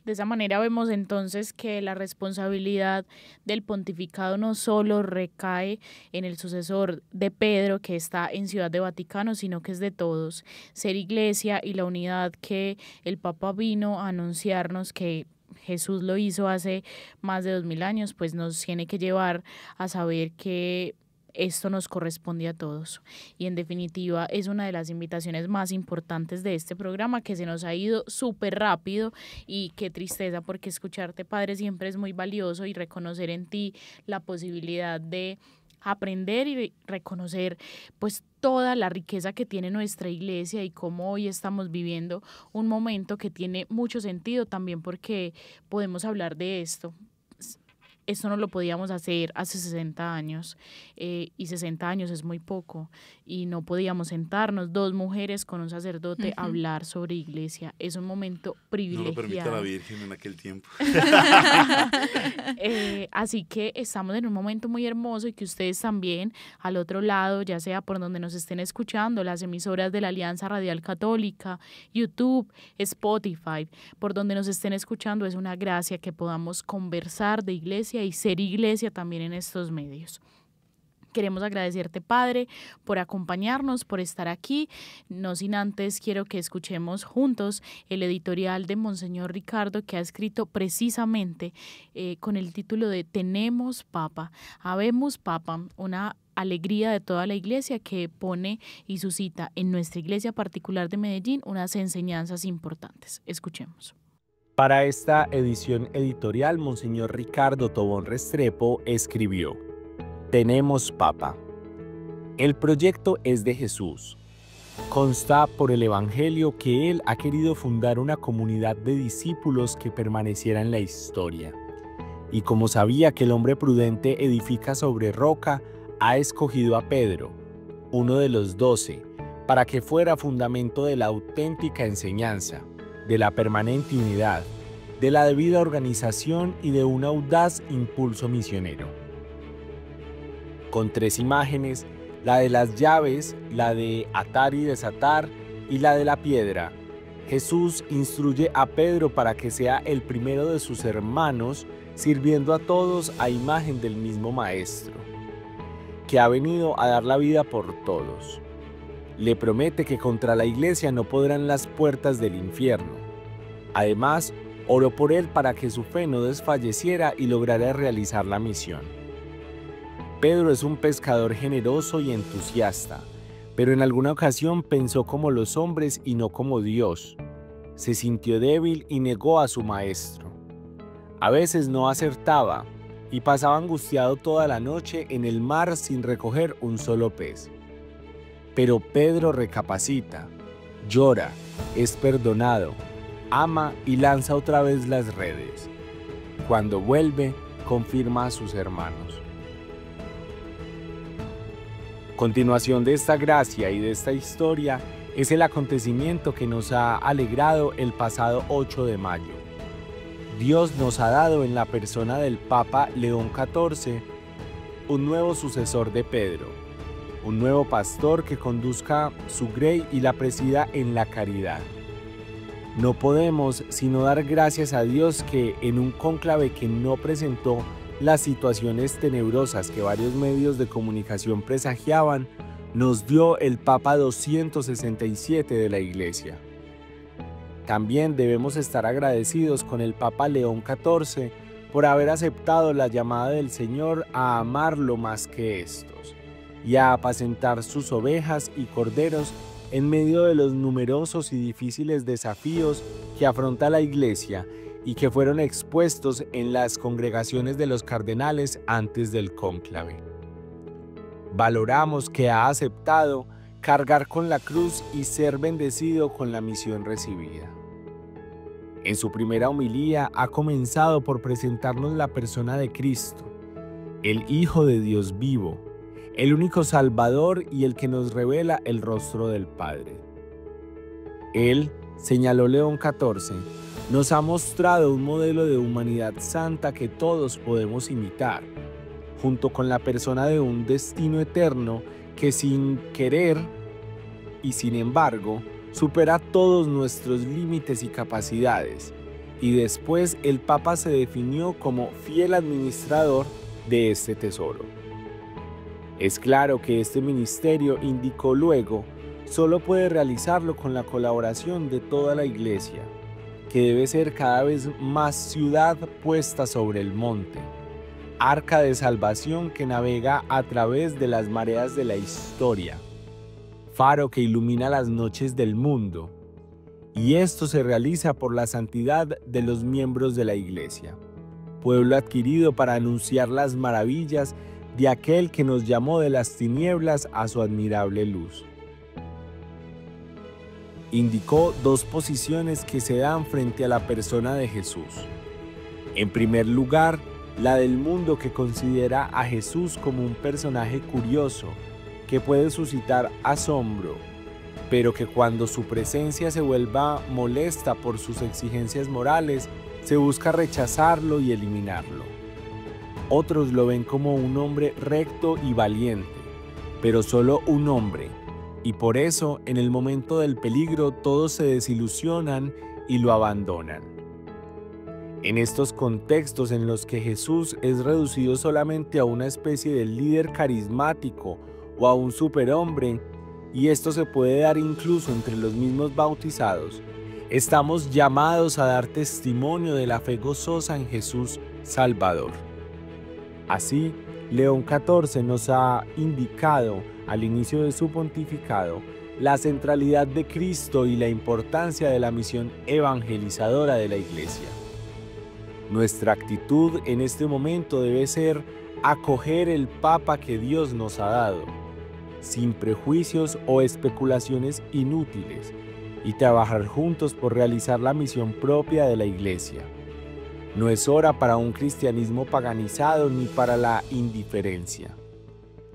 De esa manera vemos entonces que la responsabilidad del pontificado no solo recae en el sucesor de Pedro, que está en Ciudad de Vaticano, sino que es de todos. Ser iglesia y la unidad que el Papa vino a anunciarnos, que Jesús lo hizo hace más de 2000 años, pues nos tiene que llevar a saber que esto nos corresponde a todos. Y en definitiva es una de las invitaciones más importantes de este programa, que se nos ha ido súper rápido, y qué tristeza, porque escucharte, Padre, siempre es muy valioso, y reconocer en ti la posibilidad de aprender y reconocer pues toda la riqueza que tiene nuestra iglesia, y cómo hoy estamos viviendo un momento que tiene mucho sentido también, porque podemos hablar de esto. Esto no lo podíamos hacer hace 60 años, y 60 años es muy poco, y no podíamos sentarnos 2 mujeres con un sacerdote a hablar sobre iglesia. Es un momento privilegiado. No lo permite la Virgen en aquel tiempo. Así que estamos en un momento muy hermoso, y que ustedes también, al otro lado, ya sea por donde nos estén escuchando, las emisoras de la Alianza Radial Católica, YouTube, Spotify, por donde nos estén escuchando, es una gracia que podamos conversar de iglesia y ser iglesia también en estos medios. Queremos agradecerte, Padre, por acompañarnos, por estar aquí. No sin antes quiero que escuchemos juntos el editorial de Monseñor Ricardo, que ha escrito precisamente con el título de Tenemos Papa, Habemus Papam, una alegría de toda la iglesia, que pone y suscita en nuestra iglesia particular de Medellín unas enseñanzas importantes. Escuchemos. Para esta edición editorial, Monseñor Ricardo Tobón Restrepo escribió: Tenemos Papa. El proyecto es de Jesús. Consta por el Evangelio que Él ha querido fundar una comunidad de discípulos que permaneciera en la historia. Y como sabía que el hombre prudente edifica sobre roca, ha escogido a Pedro, uno de los 12, para que fuera fundamento de la auténtica enseñanza, de la permanente unidad, de la debida organización y de un audaz impulso misionero. Con 3 imágenes, la de las llaves, la de atar y desatar y la de la piedra, Jesús instruye a Pedro para que sea el primero de sus hermanos, sirviendo a todos a imagen del mismo Maestro. que ha venido a dar la vida por todos. Le promete que contra la iglesia no podrán las puertas del infierno. Además, oró por él para que su fe no desfalleciera y lograra realizar la misión. Pedro es un pescador generoso y entusiasta, pero en alguna ocasión pensó como los hombres y no como Dios. Se sintió débil y negó a su maestro. A veces no acertaba y pasaba angustiado toda la noche en el mar sin recoger un solo pez. Pero Pedro recapacita, llora, es perdonado, ama y lanza otra vez las redes. Cuando vuelve, confirma a sus hermanos. Continuación de esta gracia y de esta historia es el acontecimiento que nos ha alegrado el pasado 8 de mayo. Dios nos ha dado en la persona del Papa León XIV un nuevo sucesor de Pedro, un nuevo pastor que conduzca su grey y la presida en la caridad. No podemos sino dar gracias a Dios que en un cónclave que no presentó las situaciones tenebrosas que varios medios de comunicación presagiaban, nos dio el Papa 267 de la Iglesia. También debemos estar agradecidos con el Papa León XIV por haber aceptado la llamada del Señor a amarlo más que estos y a apacentar sus ovejas y corderos en medio de los numerosos y difíciles desafíos que afronta la Iglesia y que fueron expuestos en las congregaciones de los cardenales antes del cónclave. Valoramos que ha aceptado cargar con la cruz y ser bendecido con la misión recibida. En su primera homilía ha comenzado por presentarnos la persona de Cristo, el Hijo de Dios vivo, el único Salvador y el que nos revela el rostro del Padre. Él, señaló León XIV, nos ha mostrado un modelo de humanidad santa que todos podemos imitar, junto con la persona de un destino eterno que sin querer y sin embargo supera todos nuestros límites y capacidades. Y después el Papa se definió como fiel administrador de este tesoro. Es claro que este ministerio, indicó luego, solo puede realizarlo con la colaboración de toda la Iglesia, que debe ser cada vez más ciudad puesta sobre el monte, arca de salvación que navega a través de las mareas de la historia, faro que ilumina las noches del mundo, y esto se realiza por la santidad de los miembros de la Iglesia, pueblo adquirido para anunciar las maravillas de aquel que nos llamó de las tinieblas a su admirable luz. Indicó dos posiciones que se dan frente a la persona de Jesús. En primer lugar, la del mundo que considera a Jesús como un personaje curioso, que puede suscitar asombro, pero que cuando su presencia se vuelva molesta por sus exigencias morales, se busca rechazarlo y eliminarlo. Otros lo ven como un hombre recto y valiente, pero solo un hombre, y por eso en el momento del peligro todos se desilusionan y lo abandonan. En estos contextos en los que Jesús es reducido solamente a una especie de líder carismático o a un superhombre, y esto se puede dar incluso entre los mismos bautizados, estamos llamados a dar testimonio de la fe gozosa en Jesús Salvador. Así, León XIV nos ha indicado al inicio de su pontificado la centralidad de Cristo y la importancia de la misión evangelizadora de la Iglesia. Nuestra actitud en este momento debe ser acoger el Papa que Dios nos ha dado, sin prejuicios o especulaciones inútiles, y trabajar juntos por realizar la misión propia de la Iglesia. No es hora para un cristianismo paganizado ni para la indiferencia.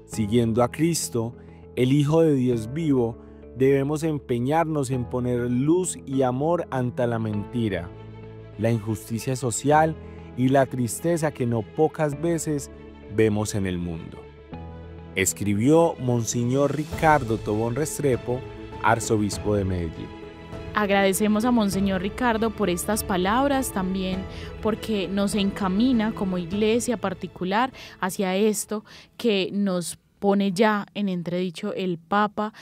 Siguiendo a Cristo, el Hijo de Dios vivo, debemos empeñarnos en poner luz y amor ante la mentira, la injusticia social y la tristeza que no pocas veces vemos en el mundo. Escribió Monseñor Ricardo Tobón Restrepo, arzobispo de Medellín. Agradecemos a Monseñor Ricardo por estas palabras, también porque nos encamina como iglesia particular hacia esto que nos pone ya en entredicho el Papa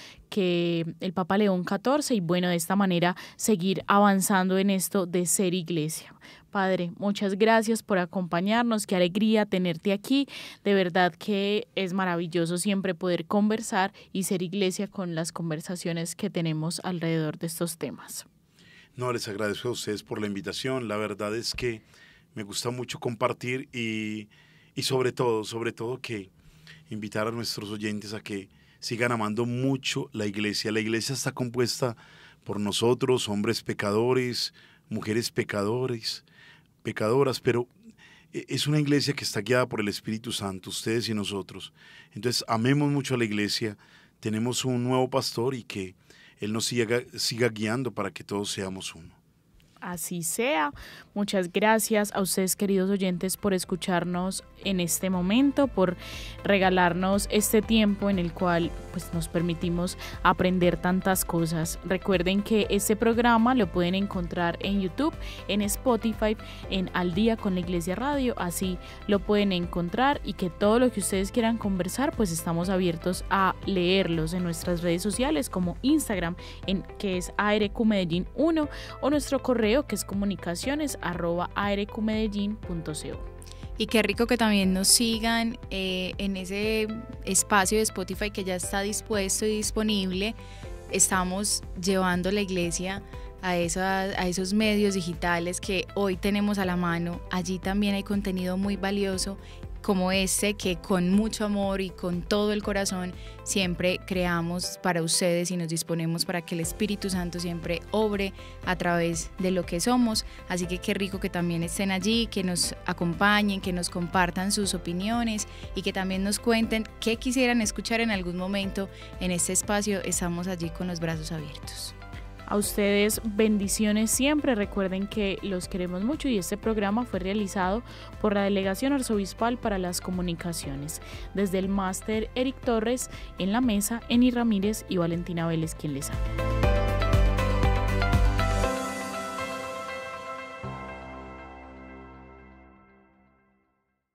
León XIV, y bueno, de esta manera seguir avanzando en esto de ser iglesia. Padre, muchas gracias por acompañarnos, qué alegría tenerte aquí, de verdad que es maravilloso siempre poder conversar y ser iglesia con las conversaciones que tenemos alrededor de estos temas. No, les agradezco a ustedes por la invitación, la verdad es que me gusta mucho compartir y sobre todo que invitar a nuestros oyentes a que sigan amando mucho la iglesia. La iglesia está compuesta por nosotros, hombres pecadores, mujeres pecadoras, pero es una iglesia que está guiada por el Espíritu Santo, ustedes y nosotros. Entonces, amemos mucho a la iglesia, tenemos un nuevo pastor y que Él nos siga guiando para que todos seamos uno. Así sea. Muchas gracias a ustedes, queridos oyentes, por escucharnos en este momento, por regalarnos este tiempo en el cual pues, nos permitimos aprender tantas cosas. Recuerden que este programa lo pueden encontrar en YouTube, en Spotify, en Al Día con la Iglesia Radio, así lo pueden encontrar, y que todo lo que ustedes quieran conversar, pues estamos abiertos a leerlos en nuestras redes sociales como Instagram, que es ARQ Medellín 1, o nuestro correo que es comunicaciones@arqmedellin.co. Y qué rico que también nos sigan en ese espacio de Spotify que ya está dispuesto y disponible. Estamos llevando la iglesia a esos medios digitales que hoy tenemos a la mano. Allí también hay contenido muy valioso como este, que con mucho amor y con todo el corazón siempre creamos para ustedes y nos disponemos para que el Espíritu Santo siempre obre a través de lo que somos. Así que qué rico que también estén allí, que nos acompañen, que nos compartan sus opiniones y que también nos cuenten qué quisieran escuchar en algún momento en este espacio. Estamos allí con los brazos abiertos. A ustedes bendiciones siempre, recuerden que los queremos mucho, y este programa fue realizado por la Delegación Arzobispal para las Comunicaciones. Desde el máster Eric Torres, en la mesa, Eni Ramírez y Valentina Vélez quien les habla.